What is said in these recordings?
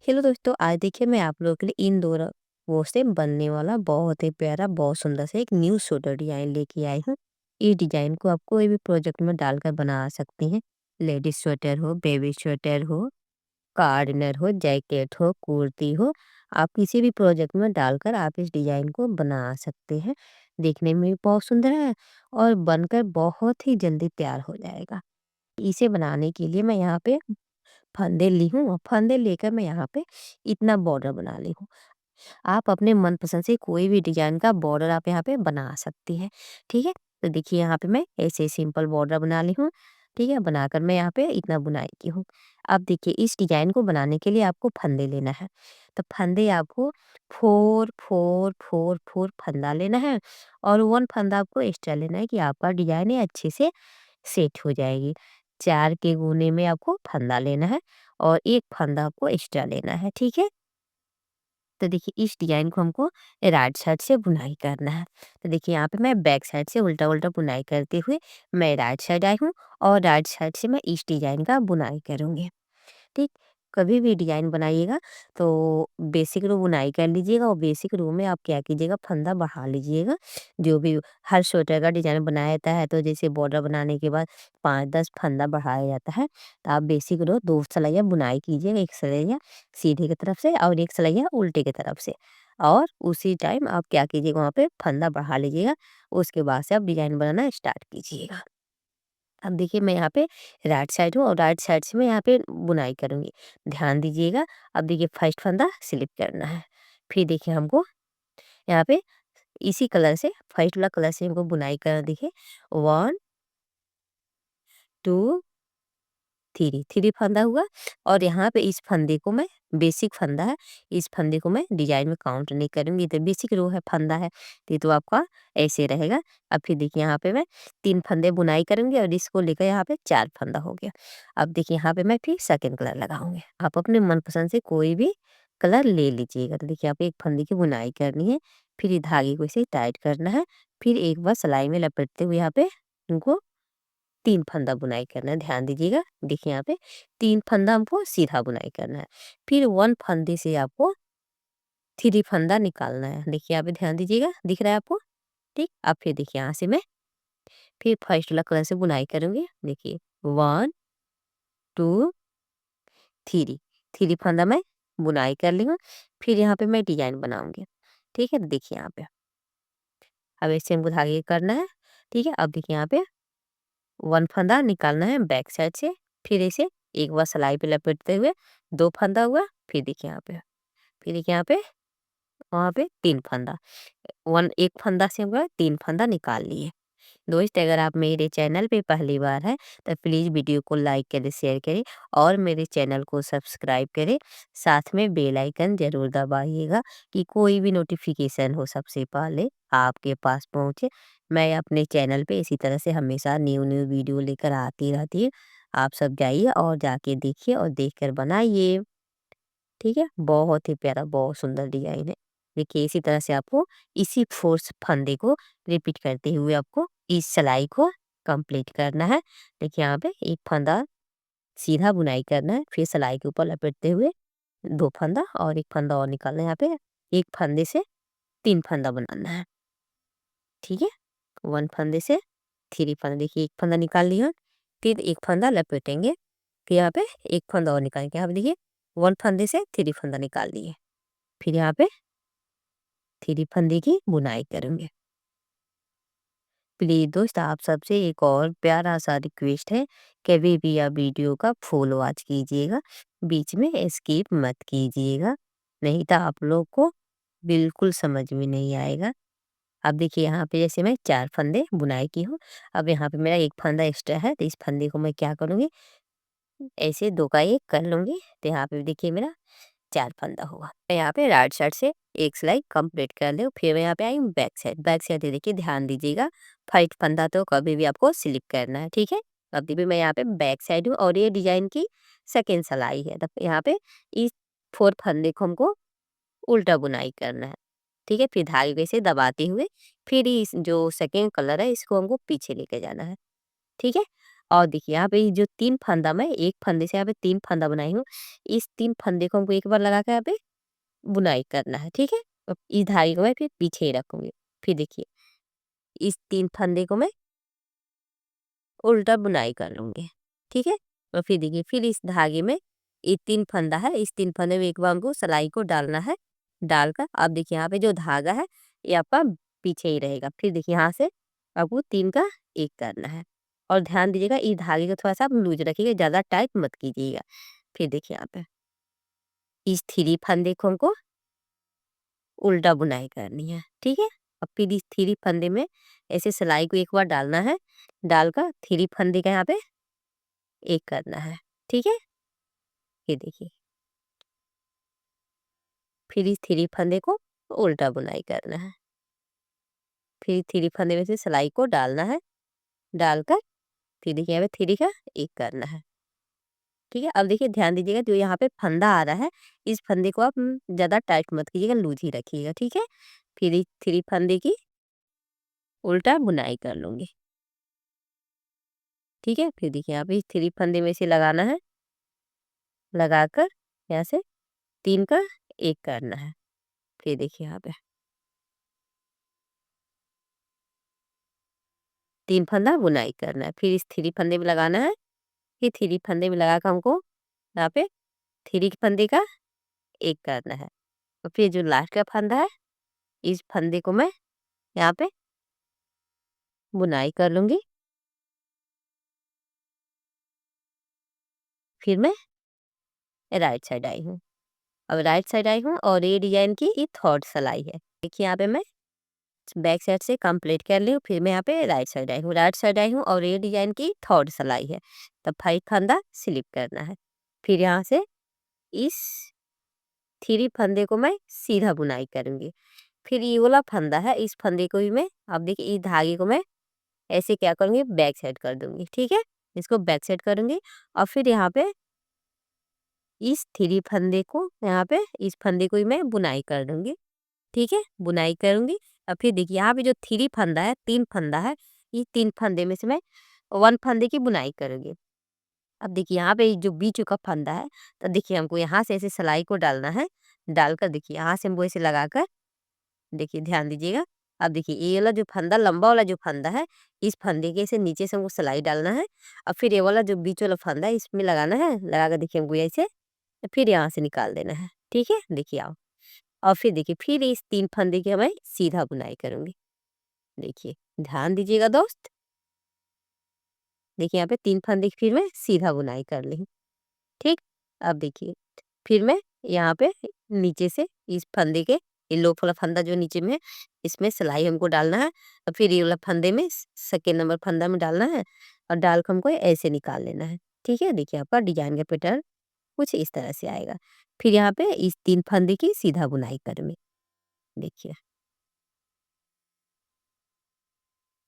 Hello दोस्तों, आज देखिए मैं आप लोगों के लिए इन दो वो से बनने वाला बहुत ही प्यारा, बहुत सुंदर सा एक न्यू स्वेटर डिजाइन लेके आई हूँ। इस डिजाइन को आप कोई भी प्रोजेक्ट में डालकर बना सकती हैं। लेडीज स्वेटर हो, बेबी स्वेटर हो, कार्डिनर हो, जैकेट हो, कुर्ती हो, आप किसी भी प्रोजेक्ट में डालकर आप इस डिजाइन को बना सकते हैं। देखने में भी बहुत सुंदर है और बनकर बहुत ही जल्दी तैयार हो जाएगा। इसे बनाने के लिए मैं यहाँ पे फंदे ली हूँ और फंदे लेकर मैं यहाँ पे इतना बॉर्डर बना ली हूँ। आप अपने मनपसंद से कोई भी डिजाइन का बॉर्डर आप यहाँ पे बना सकती हैं। ठीक है, तो देखिए यहाँ पे मैं ऐसे सिंपल बॉर्डर बना ली हूँ। ठीक है, बनाकर मैं यहाँ पे इतना बुनाई की हूँ। अब देखिए इस डिजाइन को बनाने के लिए आपको फंदे लेना है। तो फंदे आपको फोर फोर फोर फोर फंदा लेना है और वन फंदा आपको एक्स्ट्रा लेना है कि आपका डिजाइन है अच्छे से सेट हो जाएगी। 4 के गुने में आपको फंदा लेना है और 1 फंदा आपको एक्स्ट्रा लेना है, ठीक है? तो देखिए इस डिज़ाइन को हमको राइट साइड से बुनाई करना है। तो देखिए यहाँ पे मैं बैक साइड से उल्टा-उल्टा बुनाई करते हुए मैं राइट साइड आई हूँ और राइट साइड से मैं इस डिज़ाइन का बुनाई करूँगी। ठीक, कभी भी डिजाइन बनाइएगा तो बेसिक रो बुनाई कर लीजिएगा और बेसिक रो में आप क्या कीजिएगा फंदा बढ़ा लीजिएगा। जो भी हर स्वेटर का डिजाइन बनाया जाता है तो जैसे बॉर्डर बनाने के बाद 5-10 फंदा बढ़ाया जाता है, तो आप बेसिक रो 2 सलाइयाँ बुनाई कीजिएगा, एक सलाइया सीधे की तरफ से और एक सलाइया उल्टे की तरफ से। और उसी टाइम आप क्या कीजिएगा वहाँ पे फंदा बढ़ा लीजिएगा, उसके बाद से आप डिजाइन बनाना स्टार्ट कीजिएगा। अब देखिए मैं यहाँ पे राइट साइड हूँ और राइट साइड से मैं यहाँ पे बुनाई करूँगी। ध्यान दीजिएगा। अब देखिए फर्स्ट फंदा स्लिप करना है। फिर देखिए हमको यहाँ पे इसी कलर से फर्स्ट वाला कलर से हमको बुनाई करना। देखिए 1 2 3 3 फंदा हुआ और यहाँ पे इस फंदे को मैं बेसिक फंदा है, इस फंदे को मैं डिजाइन में काउंट नहीं करूँगी। तो बेसिक रो है फंदा है, तो ये तो आपका ऐसे रहेगा। अब फिर देखिए यहाँ पे मैं 3 फंदे बुनाई करूँगी और इसको लेकर यहाँ पे 4 फंदा हो गया। अब देखिए यहाँ पे मैं फिर सेकंड कलर लगाऊँगी। आप अपने मनपसंद से कोई भी कलर ले लीजिएगा। तो देखिए आप एक फंदे की बुनाई करनी है, फिर ये धागे को इसे टाइट करना है, फिर एक बार सिलाई में लपेटते हुए यहाँ पे इनको 3 फंदा बुनाई करना है, ध्यान दीजिएगा। देखिए यहाँ पे 3 फंदा हमको सीधा बुनाई करना है। फिर 1 फंदे से आपको 3 फंदा निकालना है। देखिए यहाँ पे ध्यान दीजिएगा, दिख रहा है आपको? ठीक? अब फिर देखिए यहाँ से मैं फिर फर्स्ट वाला कलर से बुनाई करूँगी। देखिए 1 2 3 3 फंदा मैं बुनाई कर ली हूँ। फिर यहाँ पे मैं डिजाइन बनाऊँगी। ठीक है? तो देखिए यहाँ पे अब ऐसे हमको धागे करना है। ठीक है? अब देखिए यहाँ पे 1 फंदा निकालना है बैक साइड से, फिर इसे एक बार सिलाई पे लपेटते हुए 2 फंदा हुआ, फिर देखिए यहाँ पे, फिर देखिए यहाँ पे, वहाँ पे 3 फंदा, 1 फंदा से हुआ 3 फंदा निकाल लिए। दोस्त अगर आप मेरे चैनल पे पहली बार हैं तो प्लीज़ वीडियो को लाइक करें, शेयर करें और मेरे चैनल को सब्सक्राइब करें। साथ में बेल आइकन ज़रूर दबाइएगा कि कोई भी नोटिफिकेशन हो सबसे पहले आपके पास पहुँचे। मैं अपने चैनल पे इसी तरह से हमेशा न्यू न्यू वीडियो लेकर आती रहती है। आप सब जाइए और जाके देखिए और देखकर बनाइए। ठीक है? बहुत ही प्यारा, बहुत सुंदर डिज़ाइन है। देखिए इसी तरह से आपको इसी फोर्स फंदे को रिपीट करते हुए आपको इस सिलाई को कंप्लीट करना है। देखिए यहाँ पे एक फंदा सीधा बुनाई करना है, फिर सिलाई के ऊपर लपेटते हुए 2 फंदा और 1 फंदा और निकालना है। यहाँ पे 1 फंदे से 3 फंदा बनाना है। ठीक है? 1 फंदे से 3 फंदा, देखिए 1 फंदा निकाल लिया, फिर 1 फंदा लपेटेंगे, फिर यहाँ पे 1 फंदा और निकालेंगे। यहाँ पे देखिए 1 फंदे से 3 फंदा निकाल लिए। फिर यहाँ पे 3 फंदे की बुनाई करेंगे। प्लीज़ दोस्त आप सबसे एक और प्यारा सा रिक्वेस्ट है, कभी भी आप वीडियो का फुल वॉच कीजिएगा, बीच में स्किप मत कीजिएगा, नहीं तो आप लोग को बिल्कुल समझ में नहीं आएगा। अब देखिए यहाँ पे जैसे मैं 4 फंदे बुनाई की हूँ, अब यहाँ पे मेरा 1 फंदा एक्स्ट्रा है, तो इस फंदे को मैं क्या करूँगी, ऐसे 2 का 1 कर लूँगी, तो यहाँ पे देखिए मेरा 4 फंदा हुआ। मैं यहाँ पे राइट साइड से एक सिलाई कंप्लीट कर लूँ, फिर मैं यहाँ पे आई हूँ बैक साइड देखिए ध्यान दीजिएगा, फर्स्ट फंदा तो कभी भी आपको स्लिप करना है, ठीक है? अभी भी मैं यहाँ पे बैक साइड हूँ और ये डिजाइन की सेकेंड सिलाई है, तो यहाँ पे इस 4 फंदे को हमको उल्टा बुनाई करना है। ठीक है? फिर धागे को ऐसे दबाते हुए फिर इस जो सेकेंड कलर है इसको हमको पीछे लेके जाना है। ठीक है? और देखिए यहाँ पे ये जो 3 फंदा मैं एक फंदे से यहाँ पे 3 फंदा बनाई हूँ, इस 3 फंदे को हमको एक बार लगा के यहाँ पे बुनाई करना है, ठीक है? इस धागे को मैं फिर पीछे ही रखूँगी। फिर देखिए, इस 3 फंदे को मैं उल्टा बुनाई कर लूँगी, ठीक है? और फिर देखिए, फिर इस धागे में ये 3 फंदा है, इस 3 फंदे में एक बार हमको सिलाई को डालना है। डालकर अब देखिए यहाँ पे जो धागा है, ये आपका पीछे ही रहेगा। फिर देखिए यहाँ से आपको 3 का 1 करना है। और ध्यान दीजिएगा, इस धागे को थोड़ा-सा आप लूज़ रखिएगा, ज़्यादा टाइट मत कीजिएगा। फिर देखिए यहाँ पे, इस 3 फंदे को हमको उल्टा बुनाई करनी है, ठीक है? अब फिर इस 3 फंदे में ऐसे सिलाई को एक बार डालना है, डालकर 3 फंदे का यहाँ पे 1 करना है, ठीक है? ये देखिए, फिर इस 3 फंदे को उल्टा बुनाई करना है। फिर 3 फंदे में से सिलाई को डालना है, डालकर फिर देखिए यहाँ पे 3 का 1 करना है, ठीक है? अब देखिए ध्यान दीजिएगा, जो यहाँ पे फंदा आ रहा है, इस फंदे को आप ज़्यादा टाइट मत कीजिएगा, लूज़ ही रखिएगा, ठीक है? फिर इस 3 फंदे की उल्टा बुनाई कर लूँगी, ठीक है? फिर देखिए यहाँ पे इस 3 फंदे में से लगाना है, लगाकर यहाँ से 3 का 1 करना है। फिर देखिए यहाँ पे 3 फंदा बुनाई करना है, फिर इस 3 फंदे में लगाना है, फिर 3 फंदे में लगाकर हमको यहाँ पे 3 फंदे का 1 करना है। और फिर जो लास्ट का फंदा है, इस फंदे को मैं यहाँ पे बुनाई कर लूँगी। फिर मैं राइट साइड आई हूँ। अब राइट साइड आई हूँ और ये डिज़ाइन की ये थर्ड सिलाई है। देखिए यहाँ पे मैं बैक साइड से कंप्लीट कर ली हूँ, फिर मैं यहाँ पे राइट साइड आई हूँ, राइट साइड आई हूँ और ये डिज़ाइन की थर्ड सिलाई है। तब 5 फंदा स्लिप करना है। फिर यहाँ से इस 3 फंदे को मैं सीधा बुनाई करूँगी। फिर ये वाला फंदा है, इस फंदे को भी मैं अब देखिए इस धागे को मैं ऐसे क्या करूँगी, बैक साइड कर दूँगी, ठीक है? इसको बैक साइड करूँगी और फिर यहाँ पे इस 3 फंदे को यहाँ पे इस फंदे को भी मैं बुनाई कर दूँगी, ठीक है? बुनाई करूँगी और फिर देखिए यहाँ पे जो 3 फंदा है, 3 फंदा है, ये 3 फंदे में से मैं 1 फंदे की बुनाई करूँगी। अब देखिए यहाँ पे जो बीच का फंदा है, तो देखिए हमको यहाँ से ऐसे सिलाई को डालना है, डालकर देखिए यहाँ से हमको ऐसे लगाकर देखिए ध्यान दीजिएगा। अब देखिए ये वाला जो फंदा, लंबा वाला जो फंदा है, इस फंदे के से नीचे से हमको सिलाई डालना है और फिर ये वाला जो बीच वाला फंदा है, इसमें लगाना है, लगाकर देखिए हमको ऐसे फिर यहाँ से निकाल देना है, ठीक है? देखिए आओ। और फिर देखिए फिर इस 3 फंदे की मैं सीधा बुनाई करूँगी। देखिए, ध्यान दीजिएगा दोस्त। देखिए यहाँ पे 3 फंदे की फिर मैं सीधा बुनाई कर ली हूँ, ठीक? अब देखिए, फिर मैं यहाँ पे नीचे से इस फंदे के ये लो वाला फंदा जो नीचे में है, इसमें सिलाई हमको डालना है और फिर ये वाला फंदे में सेकेंड नंबर फंदा में डालना है और डाल के हमको ऐसे निकाल लेना है, ठीक है? देखिए आपका डिजाइन का पैटर्न कुछ इस तरह से आएगा। फिर यहाँ पे इस 3 फंदे की सीधा बुनाई करूँगी, देखिए,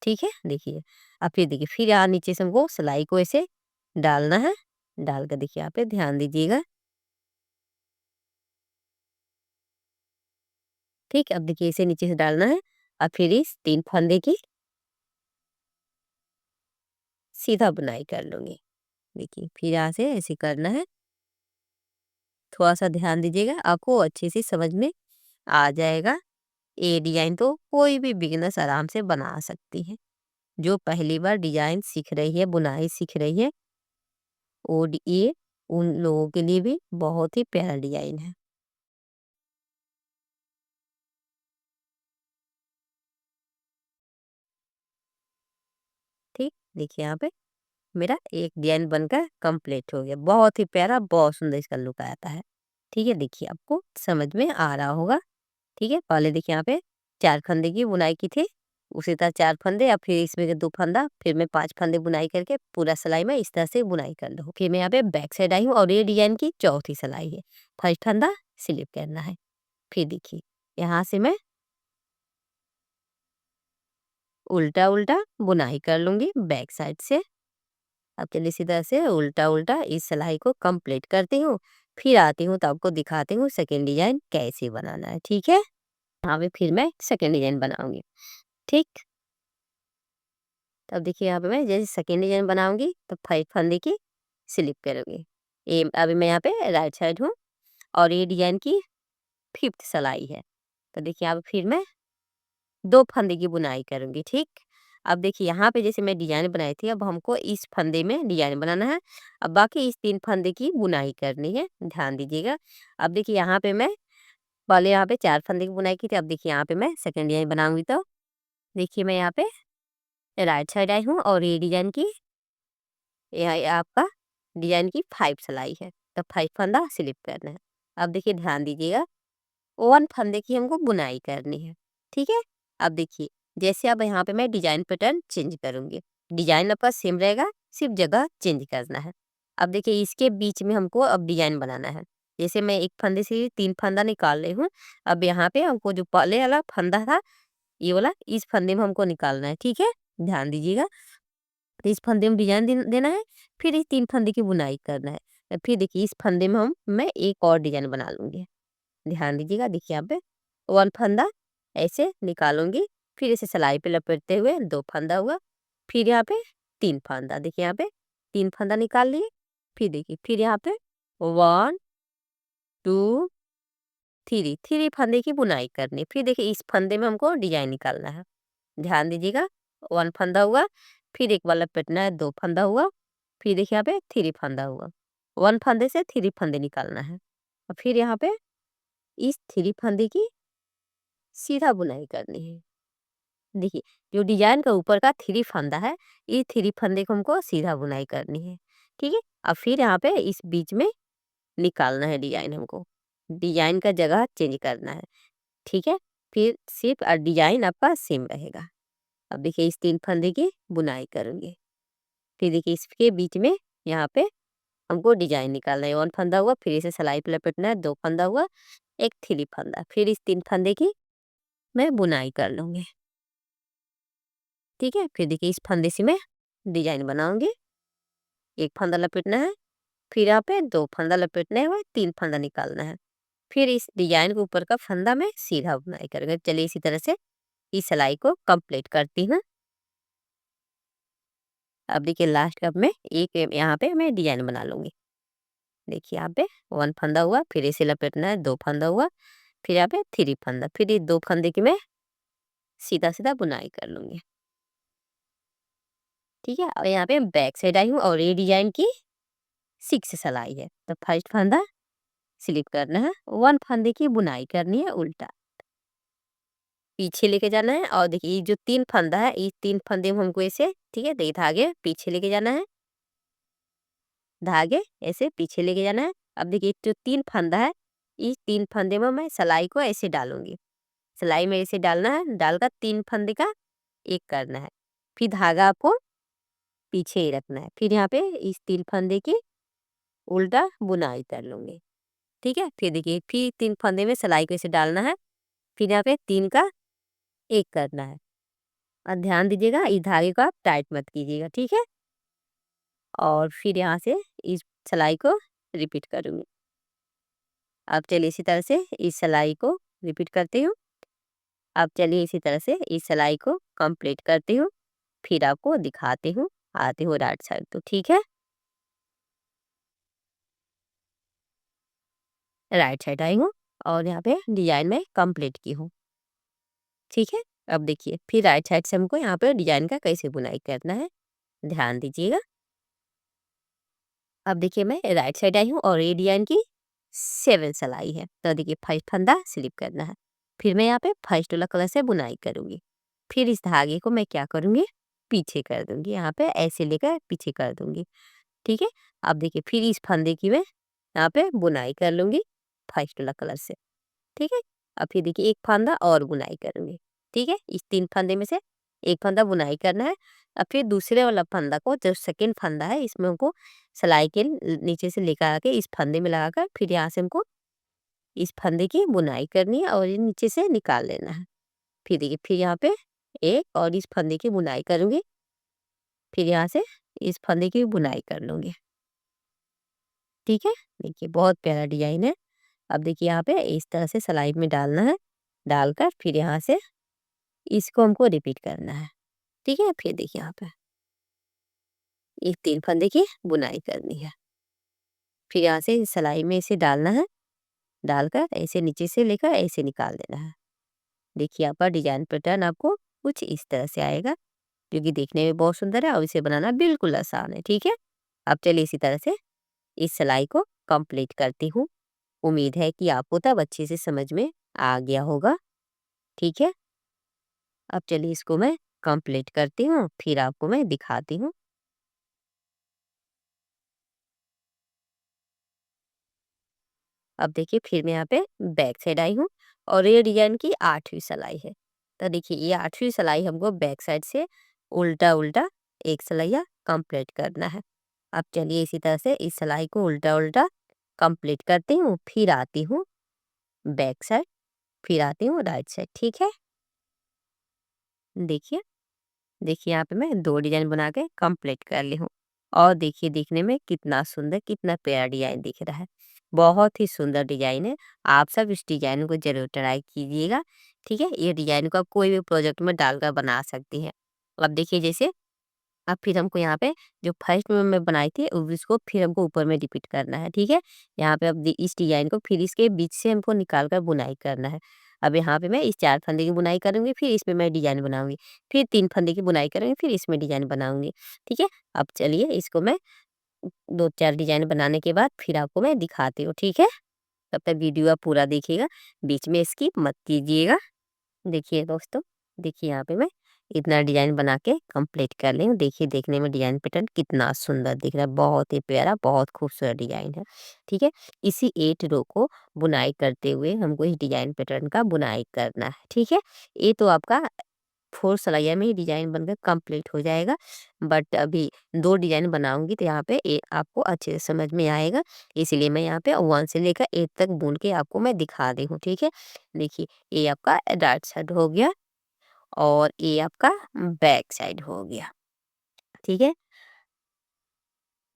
ठीक है? देखिए, अब फिर देखिए फिर यहाँ नीचे से हमको सिलाई को ऐसे डालना है, डाल कर देखिए यहाँ पे ध्यान दीजिएगा, ठीक? अब देखिए इसे नीचे से डालना है और फिर इस 3 फंदे की सीधा बुनाई कर लूँगी। देखिए, फिर यहाँ से ऐसे करना है, थोड़ा-सा ध्यान दीजिएगा, आपको अच्छे से समझ में आ जाएगा। ये डिज़ाइन तो कोई भी बिगिनर्स आराम से बना सकती है। जो पहली बार डिज़ाइन सीख रही है, बुनाई सीख रही है, ये उन लोगों के लिए भी बहुत ही प्यारा डिज़ाइन है। ठीक, देखिए यहाँ पे मेरा एक डिज़ाइन बनकर कंप्लीट हो गया। बहुत ही प्यारा, बहुत सुंदर इसका लुक आता है। ठीक है, देखिए आपको समझ में आ रहा होगा। ठीक है, पहले देखिए यहाँ पे 4 फंदे की बुनाई की थी, उसी तरह 4 फंदे और फिर इसमें के 2 फंदा, फिर मैं 5 फंदे बुनाई करके पूरा सिलाई में इस तरह से बुनाई कर लूँ। फिर मैं यहाँ पे बैक साइड आई हूँ और ये डिज़ाइन की चौथी सिलाई है। फर्स्ट फंदा स्लिप करना है। फिर देखिए, यहाँ से मैं उल्टा-उल्टा बुनाई कर लूँगी बैक साइड से। अब चलिए इसी तरह से उल्टा-उल्टा इस सिलाई को कंप्लीट करती हूँ। फिर आती हूँ तो आपको दिखाती हूँ सेकंड डिज़ाइन कैसे बनाना है, ठीक है? यहाँ पे फिर मैं सेकंड डिज़ाइन बनाऊँगी, ठीक? तो अब देखिए यहाँ पे मैं जैसे सेकेंड डिजाइन बनाऊंगी तो 5 फंदे की स्लिप करूंगी। ये अभी मैं यहाँ पे राइट साइड हूँ और ये डिजाइन की 5th सिलाई है। तो देखिए यहाँ पे फिर मैं 2 फंदे की बुनाई करूंगी। ठीक, अब देखिए यहाँ पे जैसे मैं डिजाइन बनाई थी, अब हमको इस फंदे में डिजाइन बनाना है। अब बाकी इस 3 फंदे की बुनाई करनी है, ध्यान दीजिएगा। अब देखिए यहाँ पे मैं पहले यहाँ पे 4 फंदे की बुनाई की थी, अब देखिए यहाँ पे मैं सेकंड डिजाइन बनाऊंगी। तो देखिए मैं यहाँ पे राइट साइड आई हूँ और ये डिजाइन की यह आपका डिजाइन की 5 सिलाई है। तो 5 फंदा स्लिप करना है। अब देखिए ध्यान दीजिएगा, 1 फंदे की हमको बुनाई करनी है। ठीक है, अब देखिए जैसे अब यहाँ पे मैं डिजाइन पैटर्न चेंज करूंगी, डिजाइन आपका सेम रहेगा, सिर्फ जगह चेंज करना है। अब देखिए इसके बीच में हमको अब डिजाइन बनाना है। जैसे मैं एक फंदे से 3 फंदा निकाल रही हूँ, अब यहाँ पे हमको जो पहले वाला फंदा था, ये वाला इस फंदे में हमको निकालना है। ठीक है, ध्यान दीजिएगा। तो इस फंदे में डिजाइन देना है, फिर इस 3 फंदे की बुनाई करना है। फिर देखिए इस फंदे में मैं एक और डिजाइन बना लूंगी। ध्यान दीजिएगा, देखिए यहाँ पे 1 फंदा ऐसे निकालूंगी, फिर इसे सिलाई पे लपेटते हुए 2 फंदा हुआ, फिर यहाँ पे 3 फंदा। देखिए यहाँ पे 3 फंदा निकाल लिए, फिर देखिए फिर यहाँ पे 1 2 3 फंदे की बुनाई करनी। फिर देखिए इस फंदे में हमको डिजाइन निकालना है। ध्यान दीजिएगा, 1 फंदा हुआ, फिर एक बार लपेटना है, 2 फंदा हुआ, फिर देखिए यहाँ पे 3 फंदा हुआ, 1 फंदे से 3 फंदे निकालना है। और फिर यहाँ पे इस 3 फंदे की सीधा बुनाई करनी है। देखिए जो डिजाइन का ऊपर का 3 फंदा है, ये 3 फंदे को हमको सीधा बुनाई करनी है। ठीक है, अब फिर यहाँ पे इस बीच में निकालना है डिजाइन, हमको डिजाइन का जगह चेंज करना है। ठीक है, फिर सिर्फ डिजाइन आपका सेम रहेगा। अब देखिए इस 3 फंदे की बुनाई करूंगी, फिर देखिए इसके बीच में यहाँ पे हमको डिजाइन निकालना है। 1 फंदा हुआ, फिर इसे सिलाई पे लपेटना है, 2 फंदा हुआ, एक 3 फंदा, फिर इस 3 फंदे की मैं बुनाई कर लूंगी। ठीक है, फिर देखिए इस फंदे से मैं डिजाइन बनाऊंगी। एक फंदा लपेटना है, फिर यहाँ पे 2 फंदा लपेटने हुए, 3 फंदा निकालना है, फिर इस डिजाइन के ऊपर का फंदा में सीधा बुनाई करेंगे। चलिए इसी तरह से इस सिलाई को कंप्लीट करती हूँ। अब देखिए लास्ट का में एक यहाँ पे मैं डिजाइन बना लूंगी। देखिए यहाँ पे 1 फंदा हुआ, फिर इसे लपेटना है, 2 फंदा हुआ, फिर यहाँ पे 3 फंदा, फिर ये 2 फंदे की मैं सीधा सीधा बुनाई कर लूंगी। ठीक है, और यहाँ पे बैक साइड आई हूँ और ये डिजाइन की 6 सिलाई है। तो फर्स्ट फंदा स्लिप करना है, 1 फंदे की बुनाई करनी है उल्टा, पीछे लेके जाना है। और देखिए ये जो 3 फंदा है, इस 3 फंदे में हमको ऐसे, ठीक है, देखिए धागे पीछे लेके जाना है, धागे ऐसे पीछे लेके जाना है। अब देखिए जो 3 फंदा है, इस 3 फंदे में मैं सिलाई को ऐसे डालूंगी, सिलाई में ऐसे डालना है, डालकर 3 फंदे का एक करना है, फिर धागा आपको पीछे ही रखना है। फिर यहाँ पे इस 3 फंदे की उल्टा बुनाई कर लूंगी। ठीक है, फिर देखिए फिर 3 फंदे में सिलाई को ऐसे डालना है, फिर यहाँ पे 3 का एक करना है। और ध्यान दीजिएगा इस धागे को आप टाइट मत कीजिएगा। ठीक है, और फिर यहाँ से इस सिलाई को रिपीट करूंगी। अब चलिए इसी तरह से इस सिलाई को रिपीट करती हूँ। अब चलिए इसी तरह से इस सिलाई को कंप्लीट करती हूँ, फिर आपको दिखाती हूँ, आती हूँ राइट साइड। तो ठीक है, राइट साइड आई हूँ और यहाँ पे डिजाइन में कंप्लीट की हूँ। ठीक है, अब देखिए फिर राइट साइड से हमको यहाँ पे डिजाइन का कैसे बुनाई करना है, ध्यान दीजिएगा। अब देखिए मैं राइट साइड आई हूँ और ये डिजाइन की 7 सिलाई है। तो देखिए फर्स्ट फंदा स्लिप करना है, फिर मैं यहाँ पे फर्स्ट वाला कलर से बुनाई करूंगी, फिर इस धागे को मैं क्या करूंगी, पीछे कर दूंगी, यहाँ पे ऐसे लेकर पीछे कर दूंगी। ठीक है, अब देखिए फिर इस फंदे की मैं यहाँ पे बुनाई कर लूंगी फर्स्ट वाला कलर से। ठीक है, अब फिर देखिए एक फंदा और बुनाई करूंगी। ठीक है, इस 3 फंदे में से एक फंदा बुनाई करना है। अब फिर दूसरे वाला फंदा को, जो सेकंड फंदा है, इसमें हमको सिलाई के नीचे से लेकर आके इस फंदे में लगाकर फिर यहाँ से हमको इस फंदे की बुनाई करनी है और ये नीचे से निकाल लेना है। फिर देखिए फिर यहाँ पे एक और इस फंदे की बुनाई करूंगी, फिर यहाँ से इस फंदे की बुनाई कर लूंगी। ठीक है, देखिए बहुत प्यारा डिजाइन है। अब देखिए यहाँ पे इस तरह से सिलाई में डालना है, डालकर फिर यहाँ से इसको हमको रिपीट करना है। ठीक है। फिर देखिए यहाँ पे ये 3 फंदे की बुनाई करनी है। फिर यहाँ से सिलाई में इसे डालना है, डालकर ऐसे नीचे से लेकर ऐसे निकाल देना है। देखिए आपका डिजाइन पैटर्न आपको कुछ इस तरह से आएगा, जो कि देखने में बहुत सुंदर है और इसे बनाना बिल्कुल आसान है। ठीक है। अब चलिए इसी तरह से इस सिलाई को कंप्लीट करती हूँ। उम्मीद है कि आपको तब अच्छे से समझ में आ गया होगा। ठीक है। अब चलिए इसको मैं कंप्लीट करती हूँ, फिर आपको मैं दिखाती हूँ। अब देखिए फिर मैं यहाँ पे बैक साइड आई हूँ और ये डिजाइन की 8वीं सिलाई है। तो देखिए ये 8वीं सिलाई हमको बैक साइड से उल्टा उल्टा एक सिलाइया कंप्लीट करना है। अब चलिए इसी तरह से इस सिलाई को उल्टा उल्टा कंप्लीट करती हूँ, फिर आती हूँ बैक साइड, फिर आती हूँ राइट साइड। ठीक है। देखिए, देखिए यहाँ पे मैं 2 डिजाइन बना के कंप्लीट कर ली हूँ और देखिए दिखने में कितना सुंदर, कितना प्यारा डिजाइन दिख रहा है। बहुत ही सुंदर डिजाइन है। आप सब इस डिजाइन को जरूर ट्राई कीजिएगा। ठीक है। ये डिजाइन को आप कोई भी प्रोजेक्ट में डालकर बना सकती हैं। अब देखिए जैसे अब फिर हमको यहाँ पे जो फर्स्ट में मैं बनाई थी उसको फिर हमको ऊपर में रिपीट करना है। ठीक है। यहाँ पे अब इस डिजाइन को फिर इसके बीच से हमको निकाल कर बुनाई करना है। अब यहाँ पे मैं इस 4 फंदे की बुनाई करूंगी, फिर इसमें मैं डिजाइन बनाऊंगी, फिर 3 फंदे की बुनाई करूंगी, फिर इसमें डिजाइन बनाऊंगी। ठीक है। अब चलिए इसको मैं 2-4 डिजाइन बनाने के बाद फिर आपको मैं दिखाती हूँ। ठीक है। तब तक वीडियो आप पूरा देखिएगा, बीच में स्किप मत कीजिएगा। देखिए दोस्तों, देखिए यहाँ पे मैं इतना डिजाइन बना के कंप्लीट कर ली हूँ। देखिए देखने में डिजाइन पैटर्न कितना सुंदर दिख रहा है, बहुत ही प्यारा, बहुत खूबसूरत डिजाइन है। ठीक है। इसी 8 रो को बुनाई करते हुए हमको इस डिजाइन पैटर्न का बुनाई करना है। ठीक है। ये तो आपका 4 सलाइया में ही डिजाइन बनकर कंप्लीट हो जाएगा, बट अभी 2 डिजाइन बनाऊंगी तो यहाँ पे आपको अच्छे से समझ में आएगा। इसीलिए मैं यहाँ पे 1 से लेकर 8 तक बुन के आपको मैं दिखा दी हूँ। ठीक है। देखिए ये आपका राइट साइड हो गया और ये आपका बैक साइड हो गया। ठीक है।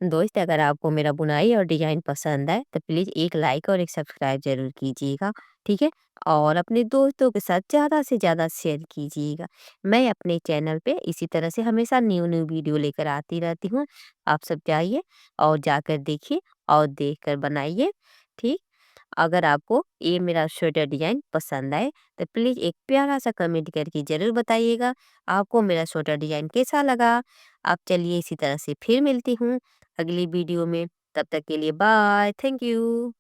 दोस्त अगर आपको मेरा बुनाई और डिजाइन पसंद आए तो प्लीज़ एक लाइक और एक सब्सक्राइब जरूर कीजिएगा। ठीक है। और अपने दोस्तों के साथ ज़्यादा से ज़्यादा शेयर कीजिएगा। मैं अपने चैनल पे इसी तरह से हमेशा न्यू न्यू वीडियो लेकर आती रहती हूँ। आप सब जाइए और जाकर देखिए और देखकर बनाइए। ठीक। अगर आपको ये मेरा स्वेटर डिजाइन पसंद आए तो प्लीज़ एक प्यारा सा कमेंट करके ज़रूर बताइएगा आपको मेरा स्वेटर डिजाइन कैसा लगा। आप चलिए इसी तरह से फिर मिलती हूँ अगली वीडियो में। तब तक के लिए बाय, थैंक यू।